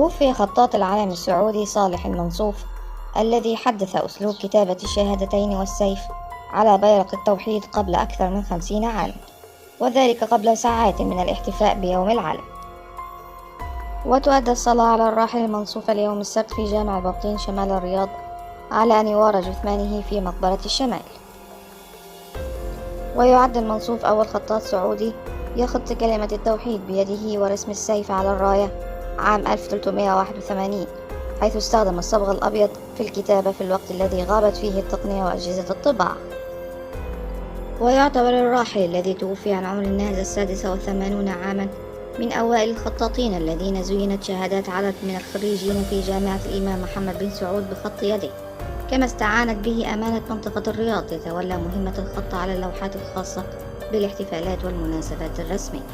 توفي خطاط العلم السعودي صالح المنصوف، الذي حدث أسلوب كتابة الشهادتين والسيف على بيرق التوحيد قبل أكثر من 50 عام، وذلك قبل ساعات من الاحتفاء بيوم العلم. وتؤدى الصلاة على الراحل المنصوف اليوم السبت في جامع البطين شمال الرياض، على أن يوارى جثمانه في مقبرة الشمال. ويعد المنصوف أول خطاط سعودي يخط كلمة التوحيد بيده ورسم السيف على الراية عام 1381، حيث استخدم الصبغ الأبيض في الكتابة في الوقت الذي غابت فيه التقنية وأجهزة الطباعة. ويعتبر الراحل الذي توفي عن عمر الناهز 86 عاما من أوائل الخطاطين الذين زينت شهادات عدد من الخريجين في جامعة الإمام محمد بن سعود بخط يده، كما استعانت به أمانة منطقة الرياض يتولى مهمة الخط على اللوحات الخاصة بالاحتفالات والمناسبات الرسمية.